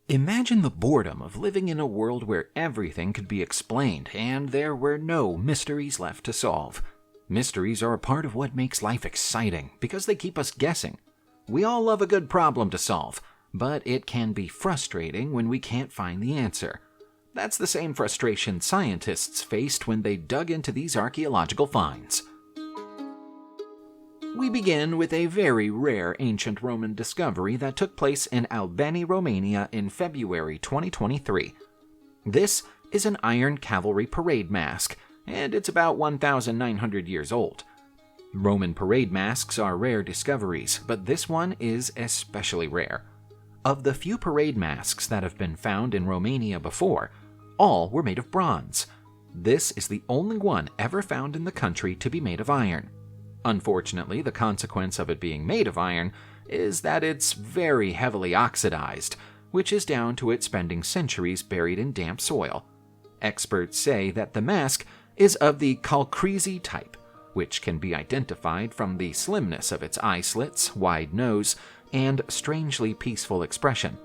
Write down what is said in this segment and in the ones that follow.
Imagine the boredom of living in a world where everything could be explained and there were no mysteries left to solve. Mysteries are a part of what makes life exciting because they keep us guessing. We all love a good problem to solve, but it can be frustrating when we can't find the answer. That's the same frustration scientists faced when they dug into these archaeological finds. We begin with a very rare ancient Roman discovery that took place in Albany, Romania in February 2023. This is an iron cavalry parade mask, and it's about 1,900 years old. Roman parade masks are rare discoveries, but this one is especially rare. Of the few parade masks that have been found in Romania before, all were made of bronze. This is the only one ever found in the country to be made of iron. Unfortunately, the consequence of it being made of iron is that it's very heavily oxidized, which is down to it spending centuries buried in damp soil. Experts say that the mask is of the calcrese type, which can be identified from the slimness of its eye slits, wide nose, and strangely peaceful expression.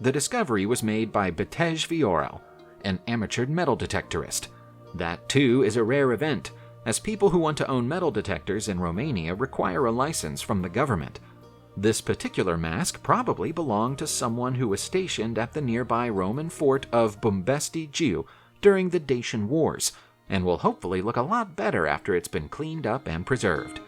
The discovery was made by Betej Viorel, an amateur metal detectorist. That, too, is a rare event, as people who want to own metal detectors in Romania require a license from the government. This particular mask probably belonged to someone who was stationed at the nearby Roman fort of Bumbesti Giu during the Dacian Wars, and will hopefully look a lot better after it's been cleaned up and preserved.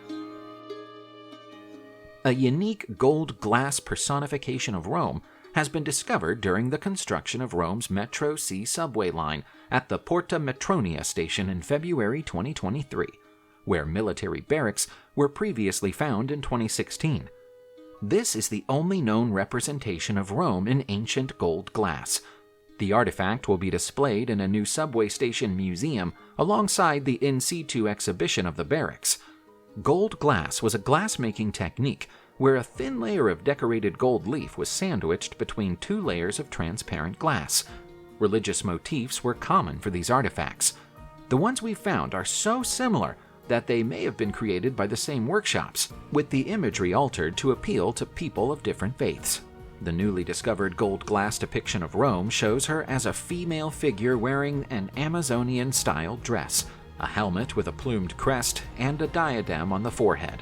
A unique gold glass personification of Rome has been discovered during the construction of Rome's Metro C subway line at the Porta Metronia station in February 2023, where military barracks were previously found in 2016. This is the only known representation of Rome in ancient gold glass. The artifact will be displayed in a new subway station museum alongside the in situ exhibition of the barracks. Gold glass was a glass-making technique where a thin layer of decorated gold leaf was sandwiched between two layers of transparent glass. Religious motifs were common for these artifacts. The ones we found are so similar that they may have been created by the same workshops, with the imagery altered to appeal to people of different faiths. The newly discovered gold glass depiction of Rome shows her as a female figure wearing an Amazonian-style dress, a helmet with a plumed crest, and a diadem on the forehead.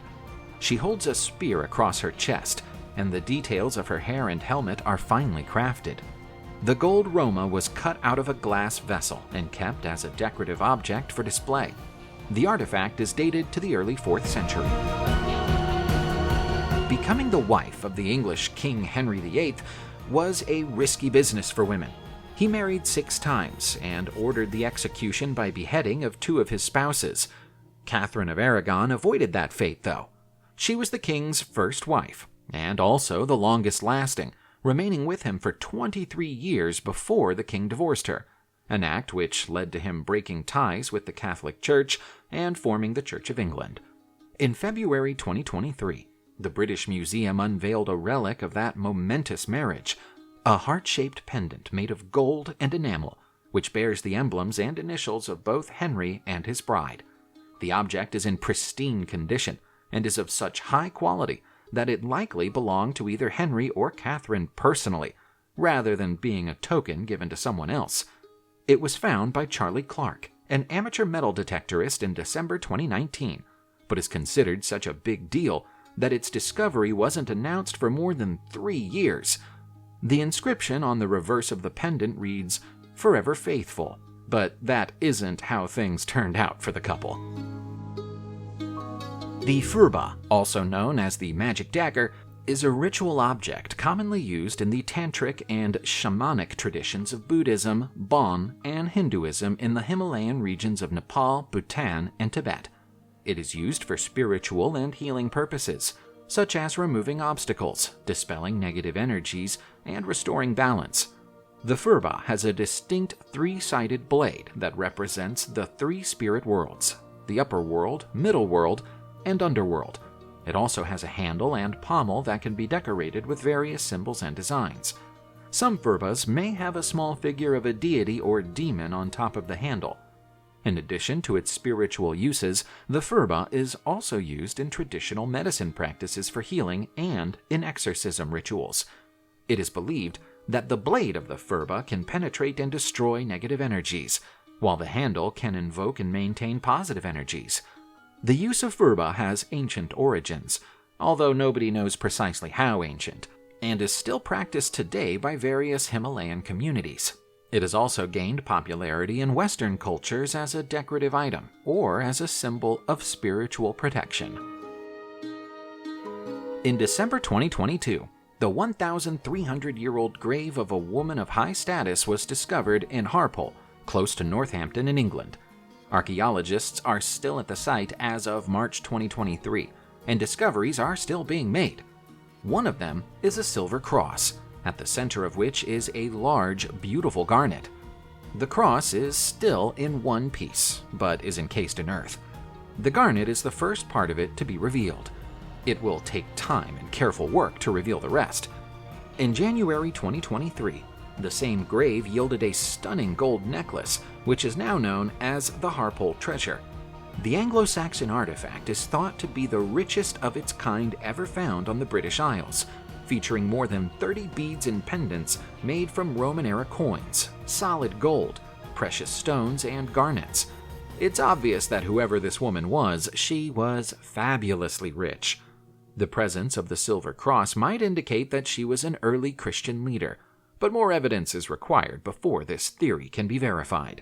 She holds a spear across her chest, and the details of her hair and helmet are finely crafted. The gold Roma was cut out of a glass vessel and kept as a decorative object for display. The artifact is dated to the early 4th century. Becoming the wife of the English King Henry VIII was a risky business for women. He married 6 times and ordered the execution by beheading of 2 of his spouses. Catherine of Aragon avoided that fate, though. She was the king's first wife, and also the longest lasting, remaining with him for 23 years before the king divorced her, an act which led to him breaking ties with the Catholic Church and forming the Church of England. In February 2023, the British Museum unveiled a relic of that momentous marriage, a heart-shaped pendant made of gold and enamel, which bears the emblems and initials of both Henry and his bride. The object is in pristine condition and is of such high quality that it likely belonged to either Henry or Catherine personally, rather than being a token given to someone else. It was found by Charlie Clark, an amateur metal detectorist, in December 2019, but is considered such a big deal that its discovery wasn't announced for more than 3 years. The inscription on the reverse of the pendant reads, "Forever Faithful," but that isn't how things turned out for the couple. The Furba, also known as the magic dagger, is a ritual object commonly used in the tantric and shamanic traditions of Buddhism, Bon, and Hinduism in the Himalayan regions of Nepal, Bhutan, and Tibet. It is used for spiritual and healing purposes, such as removing obstacles, dispelling negative energies, and restoring balance. The Furba has a distinct 3-sided blade that represents the 3 spirit worlds: the upper world, middle world, and underworld. It also has a handle and pommel that can be decorated with various symbols and designs. Some Furbas may have a small figure of a deity or demon on top of the handle. In addition to its spiritual uses, the Furba is also used in traditional medicine practices for healing and in exorcism rituals. It is believed that the blade of the Furba can penetrate and destroy negative energies, while the handle can invoke and maintain positive energies. The use of Furba has ancient origins, although nobody knows precisely how ancient, and is still practiced today by various Himalayan communities. It has also gained popularity in Western cultures as a decorative item or as a symbol of spiritual protection. In December 2022, the 1,300-year-old grave of a woman of high status was discovered in Harpole, close to Northampton in England. Archaeologists are still at the site as of March 2023, and discoveries are still being made. One of them is a silver cross, at the center of which is a large, beautiful garnet. The cross is still in one piece, but is encased in earth. The garnet is the first part of it to be revealed. It will take time and careful work to reveal the rest. In January 2023, the same grave yielded a stunning gold necklace, which is now known as the Harpole treasure. The Anglo-Saxon artifact is thought to be the richest of its kind ever found on the British Isles, featuring more than 30 beads and pendants made from Roman-era coins, solid gold, precious stones, and garnets. It's obvious that whoever this woman was, she was fabulously rich. The presence of the silver cross might indicate that she was an early Christian leader, but more evidence is required before this theory can be verified.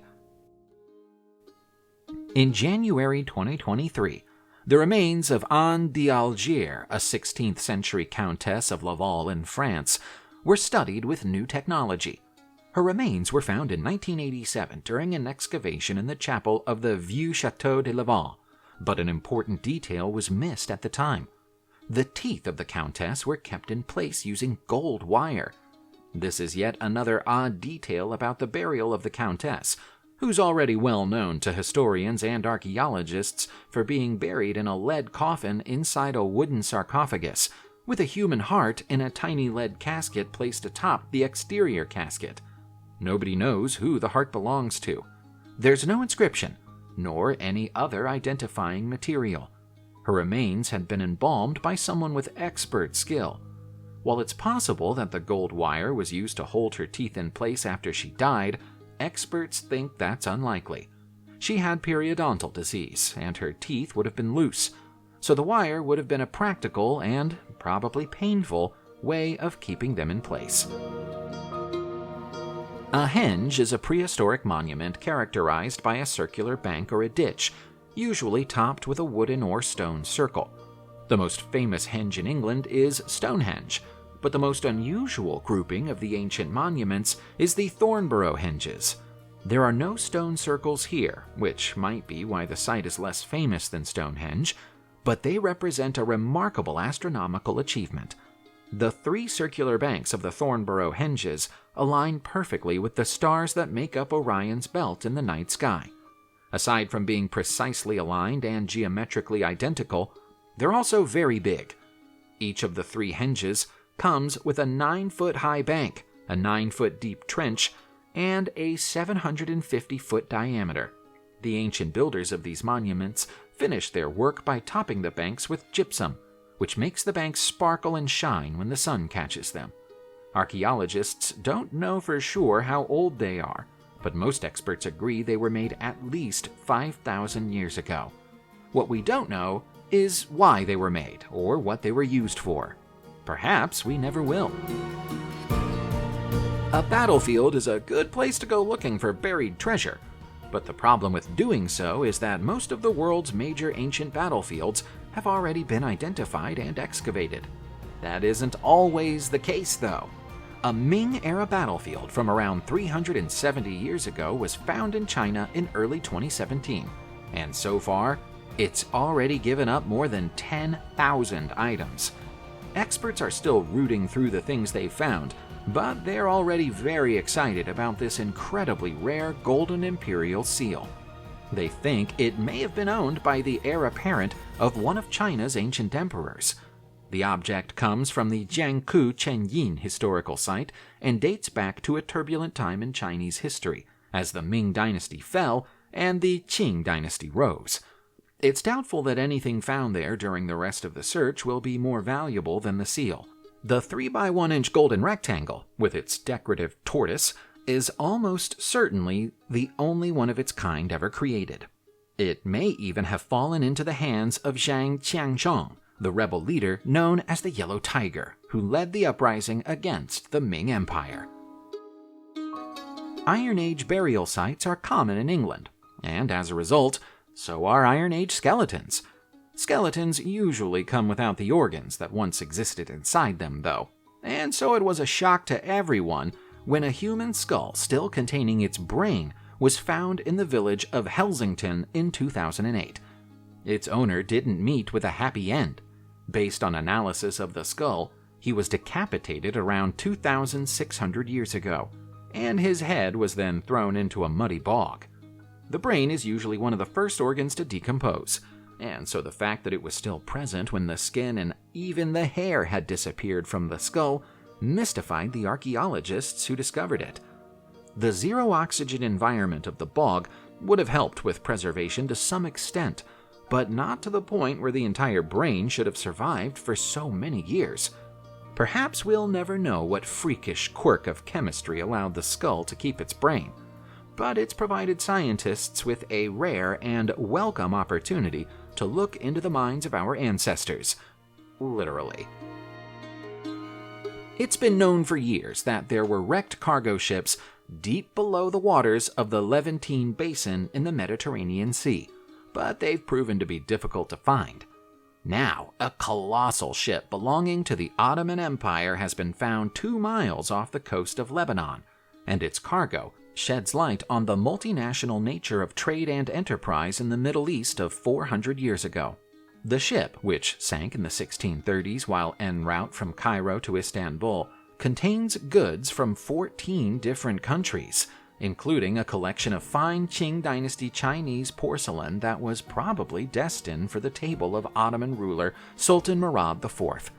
In January 2023, the remains of Anne d'Alger, a 16th century Countess of Laval in France, were studied with new technology. Her remains were found in 1987 during an excavation in the chapel of the Vieux Château de Laval, but an important detail was missed at the time. The teeth of the Countess were kept in place using gold wire. This is yet another odd detail about the burial of the Countess, who's already well known to historians and archaeologists for being buried in a lead coffin inside a wooden sarcophagus, with a human heart in a tiny lead casket placed atop the exterior casket. Nobody knows who the heart belongs to. There's no inscription, nor any other identifying material. Her remains had been embalmed by someone with expert skill. While it's possible that the gold wire was used to hold her teeth in place after she died, experts think that's unlikely. She had periodontal disease, and her teeth would have been loose, so the wire would have been a practical and probably painful way of keeping them in place. A henge is a prehistoric monument characterized by a circular bank or a ditch, usually topped with a wooden or stone circle. The most famous henge in England is Stonehenge, but the most unusual grouping of the ancient monuments is the Thornborough henges. There are no stone circles here, which might be why the site is less famous than Stonehenge, but they represent a remarkable astronomical achievement. The three circular banks of the Thornborough henges align perfectly with the stars that make up Orion's belt in the night sky. Aside from being precisely aligned and geometrically identical, they're also very big. Each of the three henges comes with a 9-foot-high bank, a 9-foot-deep trench, and a 750-foot diameter. The ancient builders of these monuments finished their work by topping the banks with gypsum, which makes the banks sparkle and shine when the sun catches them. Archaeologists don't know for sure how old they are, but most experts agree they were made at least 5,000 years ago. What we don't know is why they were made or what they were used for. Perhaps we never will. A battlefield is a good place to go looking for buried treasure, but the problem with doing so is that most of the world's major ancient battlefields have already been identified and excavated. That isn't always the case, though. A Ming-era battlefield from around 370 years ago was found in China in early 2017, and so far, it's already given up more than 10,000 items. Experts are still rooting through the things they've found, but they're already very excited about this incredibly rare golden Imperial seal. They think it may have been owned by the heir apparent of one of China's ancient emperors. The object comes from the Jiangku Chenyin historical site and dates back to a turbulent time in Chinese history, as the Ming dynasty fell and the Qing dynasty rose. It's doubtful that anything found there during the rest of the search will be more valuable than the seal. The 3 by 1 inch golden rectangle, with its decorative tortoise, is almost certainly the only one of its kind ever created. It may even have fallen into the hands of Zhang Qianzhong, the rebel leader known as the Yellow Tiger, who led the uprising against the Ming Empire. Iron Age burial sites are common in England, and as a result, so are Iron Age skeletons. Skeletons usually come without the organs that once existed inside them, though, and so it was a shock to everyone when a human skull still containing its brain was found in the village of Helsington in 2008. Its owner didn't meet with a happy end. Based on analysis of the skull, he was decapitated around 2,600 years ago, and his head was then thrown into a muddy bog. The brain is usually one of the first organs to decompose, and so the fact that it was still present when the skin and even the hair had disappeared from the skull mystified the archaeologists who discovered it. The zero-oxygen environment of the bog would have helped with preservation to some extent, but not to the point where the entire brain should have survived for so many years. Perhaps we'll never know what freakish quirk of chemistry allowed the skull to keep its brain, but it's provided scientists with a rare and welcome opportunity to look into the minds of our ancestors. Literally. It's been known for years that there were wrecked cargo ships deep below the waters of the Levantine Basin in the Mediterranean Sea, but they've proven to be difficult to find. Now, a colossal ship belonging to the Ottoman Empire has been found 2 miles off the coast of Lebanon, and its cargo sheds light on the multinational nature of trade and enterprise in the Middle East of 400 years ago. The ship, which sank in the 1630s while en route from Cairo to Istanbul, contains goods from 14 different countries, including a collection of fine Qing dynasty Chinese porcelain that was probably destined for the table of Ottoman ruler Sultan Murad IV.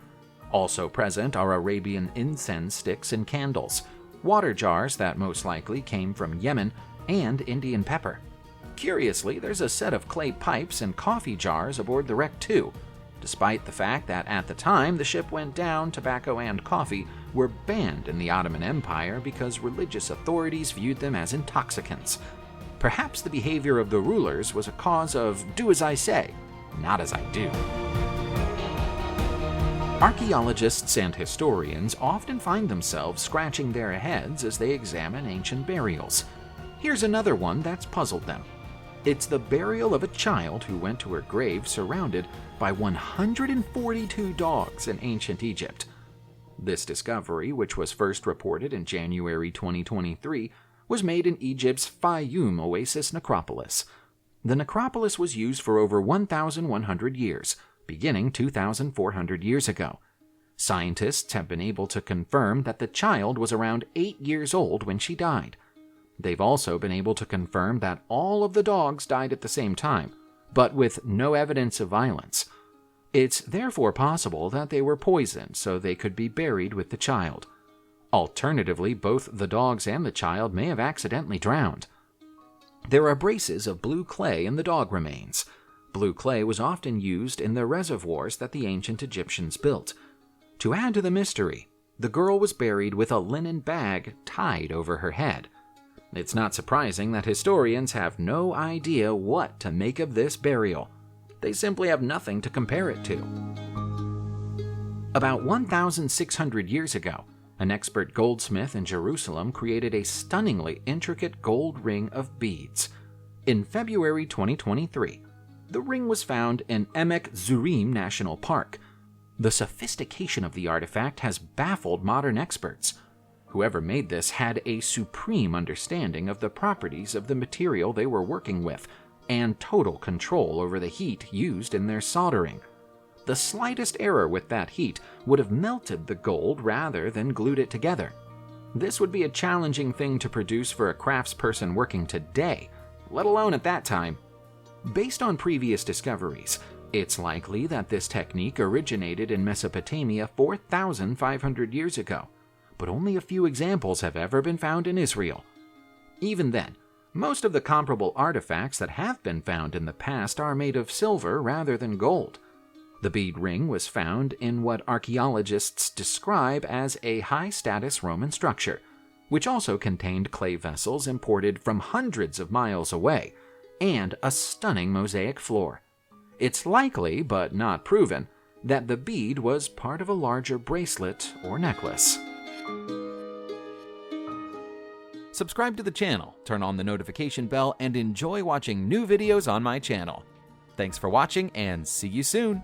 Also present are Arabian incense sticks and candles, water jars that most likely came from Yemen, and Indian pepper. Curiously, there's a set of clay pipes and coffee jars aboard the wreck too. Despite the fact that at the time the ship went down, tobacco and coffee were banned in the Ottoman Empire because religious authorities viewed them as intoxicants. Perhaps the behavior of the rulers was a cause of do as I say, not as I do. Archaeologists and historians often find themselves scratching their heads as they examine ancient burials. Here's another one that's puzzled them. It's the burial of a child who went to her grave surrounded by 142 dogs in ancient Egypt. This discovery, which was first reported in January 2023, was made in Egypt's Fayum Oasis necropolis. The necropolis was used for over 1,100 years, beginning 2,400 years ago. Scientists have been able to confirm that the child was around 8 years old when she died. They've also been able to confirm that all of the dogs died at the same time, but with no evidence of violence. It's therefore possible that they were poisoned so they could be buried with the child. Alternatively, both the dogs and the child may have accidentally drowned. There are braces of blue clay in the dog remains. Blue clay was often used in the reservoirs that the ancient Egyptians built. To add to the mystery, the girl was buried with a linen bag tied over her head. It's not surprising that historians have no idea what to make of this burial. They simply have nothing to compare it to. About 1,600 years ago, an expert goldsmith in Jerusalem created a stunningly intricate gold ring of beads. In February 2023, the ring was found in Emek Zurim National Park. The sophistication of the artifact has baffled modern experts. Whoever made this had a supreme understanding of the properties of the material they were working with, and total control over the heat used in their soldering. The slightest error with that heat would have melted the gold rather than glued it together. This would be a challenging thing to produce for a craftsperson working today, let alone at that time. Based on previous discoveries, it's likely that this technique originated in Mesopotamia 4,500 years ago, but only a few examples have ever been found in Israel. Even then, most of the comparable artifacts that have been found in the past are made of silver rather than gold. The bead ring was found in what archaeologists describe as a high-status Roman structure, which also contained clay vessels imported from hundreds of miles away, and a stunning mosaic floor. It's likely, but not proven, that the bead was part of a larger bracelet or necklace. Subscribe to the channel, turn on the notification bell, and enjoy watching new videos on my channel. Thanks for watching, and see you soon!